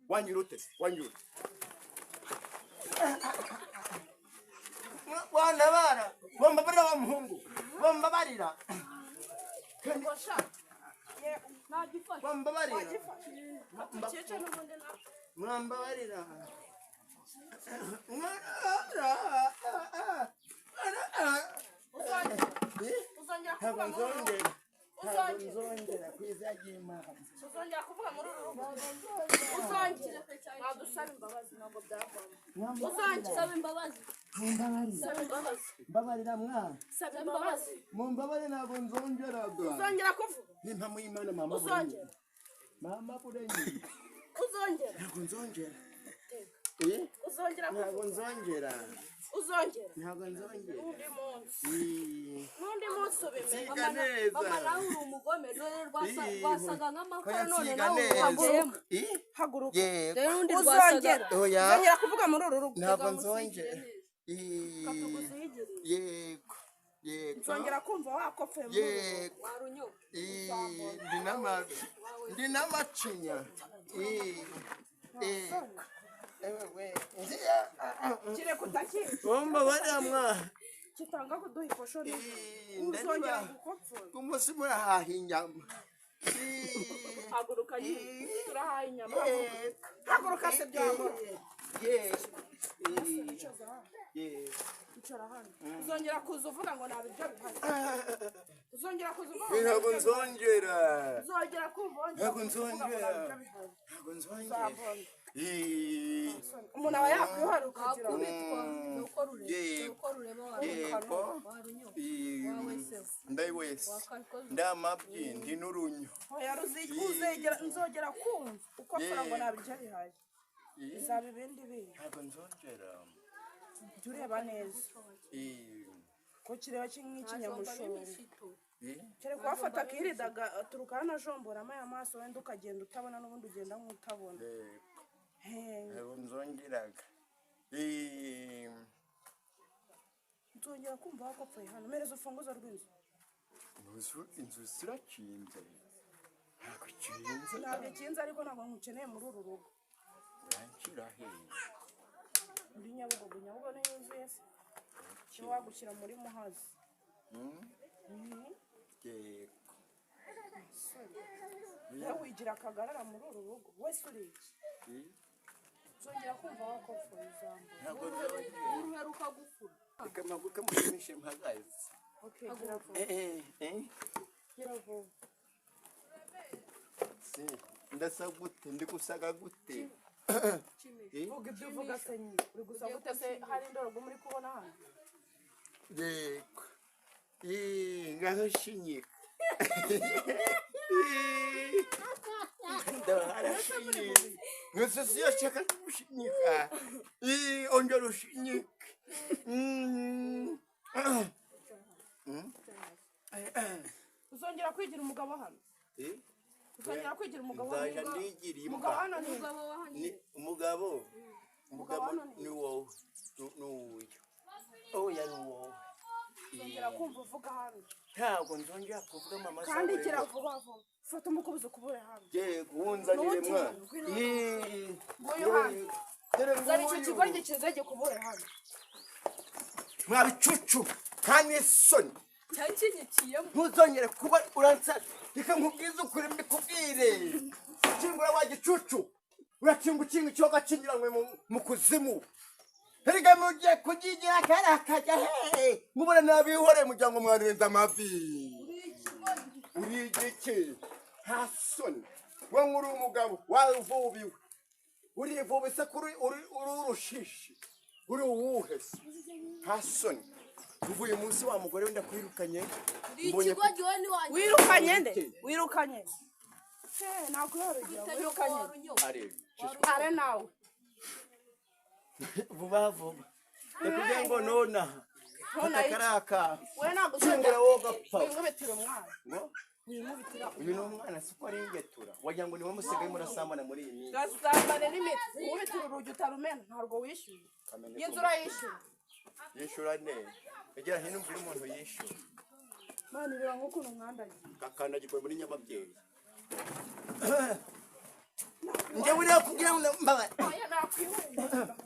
wanyirute wana bara bombabarira wa muhungu bombabarira Ngosha nagifasha bombabarira cece n'ubundi na mwambabarira uzongera kuvuga muri uru rugo uzongera nadusaba imbabazi ntabwo byavamo uzongera imbabazi mbabarira mwana saba imbabazi mumbabarira ntabwo nzongeraga uzongera kuvuga n'impamo y'Imana mama uzongera mama burenye uzongera ntabwo nzongera uzongera ntabwo nzongera ntabwo nzongera n'undi munsi ubimenya mama nawe uri umugome none rwasaga nk'amakara none nawe uhaguremo haguruka rero undi rwasaga uzongera kuvuga muri uru rugo ntabwo nzongera yego nzongera kumva wakopfe yego ndi n'amacinya kire kutakira bomba baramwa kitanga kuduha ikosho uzongera gukopfora kumusi murahaha inyama haguruka turahaha inyama haguruka se byango icara hano uzongera kuza uvuga ngo nta biryo bihari uzongera kuza uvuga ntabwo nzongera uzongera kumva ntabwo nzongera umuntu aba yakwiharuka kugira ndayi wese ndamabyi ndi n'urunyo nzogera kumva uko apfura ngo nta biryo bihaye bizaba ibindi bintu ntabwo nzongera jya ureba neza ko kireba nk'ikinyamushonga kere kuhafata akiridaga turuka hano ajomboramo aya maso wenda ukagenda utabona n'ubundi ugenda nk'utabona ntabwo nzongeraga nzongera kumva wakopfuye hano mereza ufunguzo rw'inzu inzu zirakinze ntabwo ikinze ariko ntabwo nkukeneye muri uru rugo yankira hehe muri Nyabugogo niyo yuzuye se kiba wagushyira muri Muhazi yego nawe wigira akagarara muri uru rugo wese uriye nzongera kumva wakopfuye ijambo uruheruka gufura reka amaguka mushimishe mpagaze kiravuba ndasa gute ndi gusaga gute vuga ibyo uvuga se nyine uri gusa gute se hari indorerwamo muri kubona hano yego ngaho shinyika ndarashinyika mwese siyo shaka gushinyika ongera ushinyike uzongera kwigira umugabo hano uzongera kwigira umugabo nzaja ndigiriye hano ni umugabo wahanye umugabo ni wowe n'uyu oya ni wowe uzongera kumva uvuga hano ntabwo nzongera kuvuga mama kandi kiravuba vuba fata umukubuzo kubure hano yego wunzanire mwana nguyu hano zari icyo kigo gikize gikubure hano mwabicucu kandi isoni cyakinyikiyemo ntuzongere kuba uransara reka nkubwize ukuri mbikubwire kingura wa gicucu urakinga ukinga icyo gakingiranwe mu kuzimu erega mugiye kugigira kara kajya he mubona nabihore mujyango mwarenza amavi uri igiki nta soni we nkuri umugabo wavubiwe urivubi se kuri urushishi uri uwuhe se nta soni uvuye munsi wa mugore wenda kwirukanye wirukanye nde wirukanye nakwihorogera wirukanye are nawe vuba vuba kugira ngo nonaha atakaraka we ntabwo kingura wowe gapfa wingubitira umwana uyu ni umwana siko ari ingetura wagira ngo niwe musigaye murasambana muri iyi minsi gasambane n'imitsi wingubitira urugi utarumena ntabwo wishyuye y'inzu urayishyura yishyura neza egera hino mvura umuntu yishyura mwana ireba nk'ukuntu mwandagiye gakandagirwa muri nyamabyeyi Nje uriya kugira ngo mbaba. Oya nakwihunga.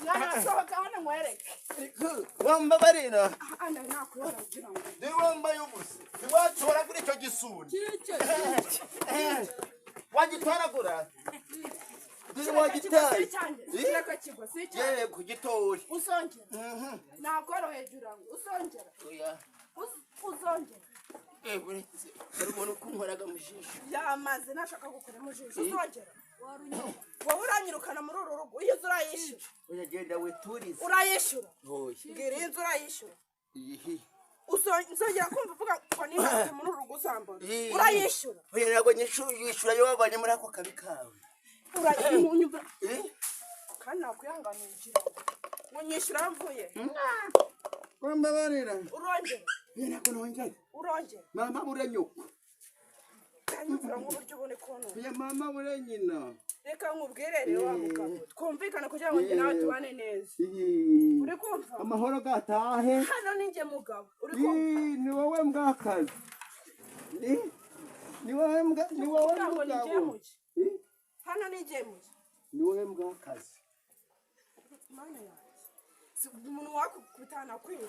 Nasohoka hano nkwereke. Wambabarira. Ana nakwihora kugira ngo. Ndi wambaye ubusa. Iwacu kuri icyo gisuni. Wagitoragura. Ndi wagitara. Kiraka kigo si cyane. Ye kugitori. Usongera. Nakorohe jura ngo usongera. Oya. Uzongera. Buretse. Hari umuntu kunkoraga mu jisho. Yamaze nashaka gukora mu jisho. Uzongera. Wowe uranyirukana muri uru rugo. Iyo urayishura. Oya genda weturize. Urayishura. Oya. Ngira inzu urayishura. Ihi. Uzongera kumva uvuga ko niba muri uru rugo uzambona. Urayishura. Oya ntabwo nyishura yo wabanye muri ako kabi kawe. Urayishura. Kandi nakwihanganira ikiro. Ngo nyishura mvuye. Wambabarira. Urongera. Nako nongera. Urongera. Mama murenyuko. Kanyumvira nk'uburyo ubone kontu. Ya mama murenyina. Reka nkubwirere wa mugabo. Twumvikane kugira ngo njye nawe tubane neza. Uri kumva? Amahoro gatahe. Hano ninjye mugabo. Uri kumva? Ni wowe mbwakazi. Ni wowe mugabo. Hano ninjye muke. Ni wowe mbwakazi. Mana yanjye. Umuntu wakukutana kwica.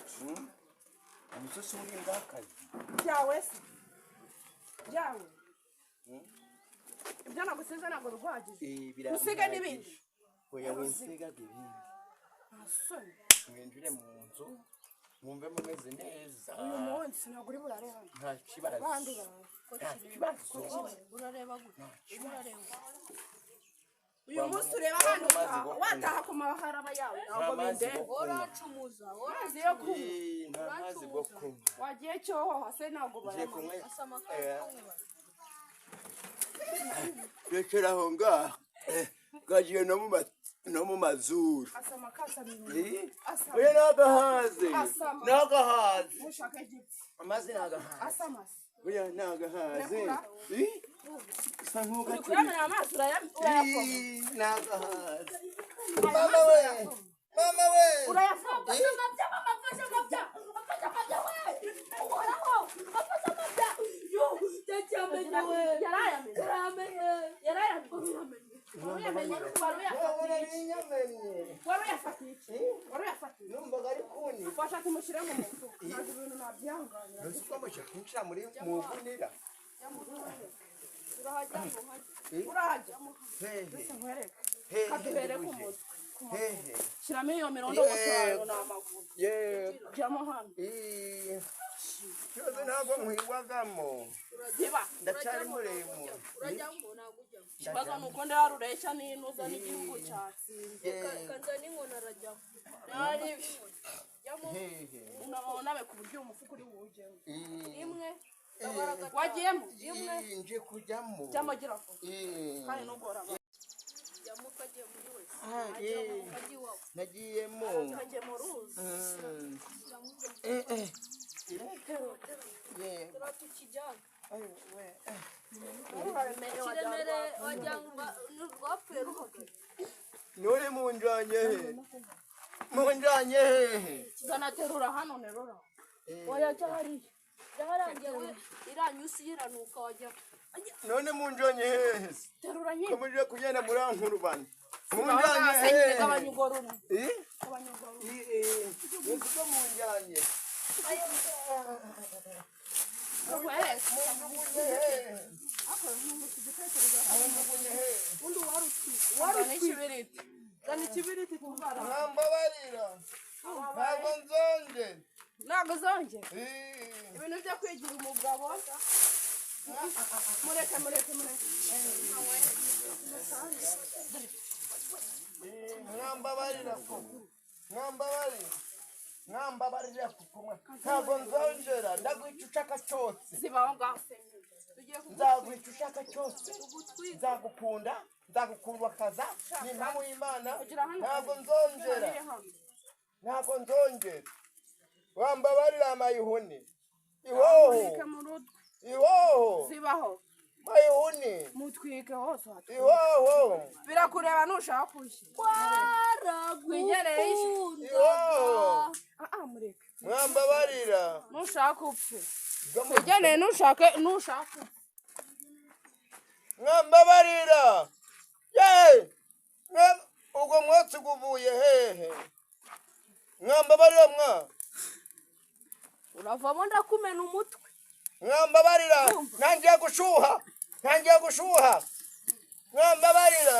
Umusozi uri mbwakazi. Byawe se. Byawe. Ibyo nagusize ntabwo rwagize. Usiga n'ibindi. Oya winsiga ibindi. Asoni. Mwinjire mu nzu. Mwumve mumeze neza. Uyu munsi ntabwo uri burare hano. Nta kibazo. Bandi bawe. Nta kibazo. Urareba gute? Urareba. Uyu munsi ureba hano wataha ku maharaba yawe. Ntabwo bindeba. Oracumuza. Urazi yo kunywa. Nta mazi go kunywa. Wagiye cyoho hase ntabwo barama. Rekeraho ngaho. Gagiye no mu mazuru. Asama kasami. Asama. Oya nagahaze. Asama. Nagahaze. Mushaka igiti. Amazi nagahaze. Asama. Oya nagahaze. Sankuga. Uri kuyamena amazi urayakoma. Nagahaze. Mama we. Mama we. Urayafoma. Shiramo iyo mirondo gutwara n'amaguru. Jamo hano. Kibazo ntabwo nkwigwagamo. Ndacyari muremure. Urajyamo ntabwo ujyamo. Ikibazo nuko ndarureshya n'inuza n'igihugu cyatsinze. Kanza n'inkona arajyamo. Unabe ku buryo umufuka uri buwujyemo. Imwe. Wagiyemo? Imwe. Nje kujyamo. Jamo gira ko. Kandi nugora. Jamo kagiye muri wese. Nagiyemo. Kagiye mu ruzi. Turatukijyana. Uraremeye Kiremere wajyanga n'urwapfuye ruhagaze. Nuri munjanye he? Munjanye he? Zanaterura hano nerura. Oya cyari. Yaharangiye iranyusi yiranuka wajya. None munjanye he? Terura nyine. Komuje kugenda muri ankurubani. Munjanye he? Abanyugoruni. Abanyugoruni. Nikuko munjanye. Ntabwo nzonje. Ntabwo zonje. Ibintu byo kwigira umugabo. Mureke. Mwambabarira kukumwe. Ntabwo nzongera ndagwica ushaka cyose. Zibaho ngaho se. Nzagwica ushaka cyose. Nzagukunda, nzagukundwakaza. Ni impamvu y'Imana. Ntabwo nzongera. Ntabwo nzongera. Wambabarira amayihuni. Ihoho. Zibaho. Mayihuni. Mutwike hose. Ihoho. Birakureba nushaka kushya. Wigereye Ihoho. Mureke. Mwambabarira. Nushaka upfe. Wigereye nushaka upfe. mwambabarira ye ubwo mwotsi guvuye hehe mwambabarira uravamo ndakumena umutwe mwambabarira ntangiye gushuha mwambabarira